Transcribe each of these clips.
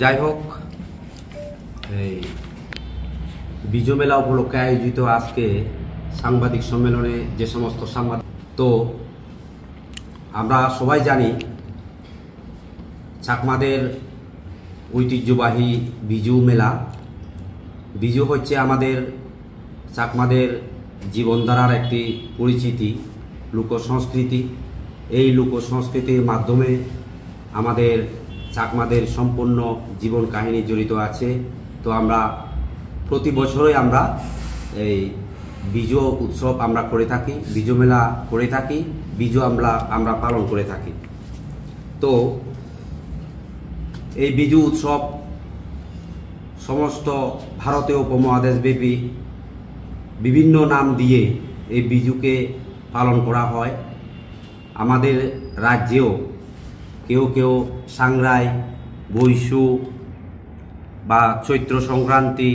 যাই হোক, এই বিজু মেলা উপলক্ষে আয়োজিত আজকে সাংবাদিক সম্মেলনে যে সমস্ত সাংবাদিক, তো আমরা সবাই জানি চাকমাদের ঐতিহ্যবাহী বিজু মেলা। বিজু হচ্ছে আমাদের চাকমাদের জীবনধারার একটি পরিচিতি, লোকসংস্কৃতি। এই লোকসংস্কৃতির মাধ্যমে আমাদের চাকমাদের সম্পূর্ণ জীবন কাহিনী জড়িত আছে। তো আমরা প্রতি বছরই আমরা এই বিজু উৎসব আমরা করে থাকি, বিজু মেলা করে থাকি, বিজু আমরা পালন করে থাকি। তো এই বিজু উৎসব সমস্ত ভারতীয় উপমহাদেশব্যাপী বিভিন্ন নাম দিয়ে এই বিজুকে পালন করা হয়। আমাদের রাজ্যেও কেউ কেউ সাংরাই, বৈশু বা চৈত্র সংক্রান্তি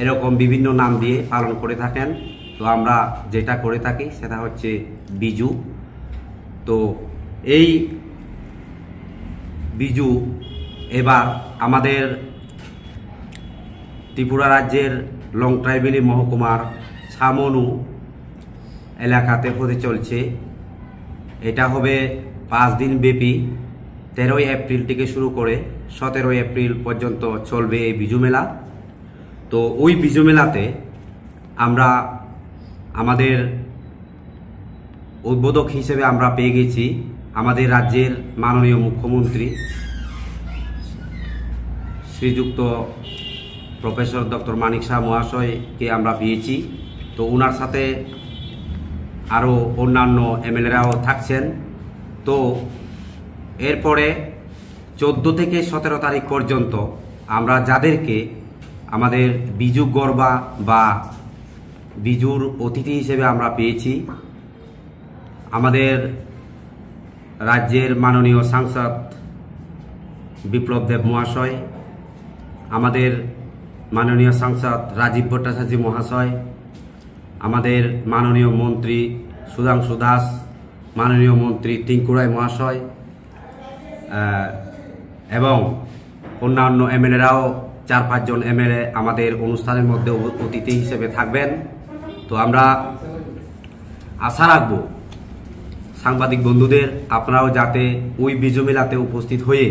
এরকম বিভিন্ন নাম দিয়ে পালন করে থাকেন। তো আমরা যেটা করে থাকি সেটা হচ্ছে বিজু। তো এই বিজু এবার আমাদের ত্রিপুরা রাজ্যের লং ট্রাইবেলি মহকুমার ছামনু এলাকাতে হতে চলছে। এটা হবে 5 দিন ব্যাপী, 13ই এপ্রিল থেকে শুরু করে 17ই এপ্রিল পর্যন্ত চলবে এই বিজু মেলা। তো ওই বিজু মেলাতে আমরা আমাদের উদ্বোধক হিসেবে আমরা পেয়ে গেছি আমাদের রাজ্যের মাননীয় মুখ্যমন্ত্রী শ্রীযুক্ত প্রফেসর ডক্টর মানিক শাহ মহাশয়কে আমরা পেয়েছি। তো ওনার সাথে আরও অন্যান্য এমএলএরাও থাকছেন। তো এরপরে 14 থেকে 17 তারিখ পর্যন্ত আমরা যাদেরকে আমাদের বিজু গরবা বা বিজুর অতিথি হিসেবে আমরা পেয়েছি, আমাদের রাজ্যের মাননীয় সাংসদ বিপ্লব দেব মহাশয়, আমাদের মাননীয় সাংসদ রাজীব ভট্টাচার্য মহাশয়, আমাদের মাননীয় মন্ত্রী সুধাংশু দাস, মাননীয় মন্ত্রী টিঙ্কু রায় মহাশয় এবং অন্যান্য এমএলএরাও 4-5 জন এমএলএ আমাদের অনুষ্ঠানের মধ্যে অতিথি হিসেবে থাকবেন। তো আমরা আশা রাখব সাংবাদিক বন্ধুদের আপনারাও যাতে ওই বিজু মেলাতে উপস্থিত হয়ে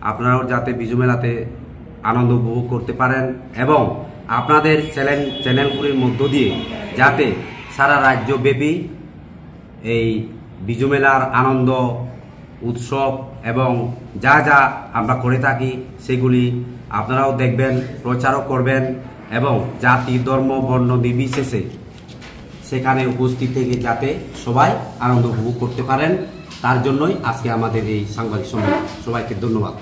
আপনারাও যাতে বিজু মেলাতে আনন্দ উপভোগ করতে পারেন এবং আপনাদের চ্যানেলগুলির মধ্য দিয়ে যাতে সারা রাজ্যব্যাপী এই বিজু মেলার আনন্দ উৎসব এবং যা যা আমরা করে থাকি সেগুলি আপনারাও দেখবেন, প্রচারও করবেন এবং জাতি ধর্ম বর্ণ নির্বিশেষে সেখানে উপস্থিত থেকে যাতে সবাই আনন্দ উপভোগ করতে পারেন, তার জন্যই আজকে আমাদের এই সাংবাদিক সম্মেলন। সবাইকে ধন্যবাদ।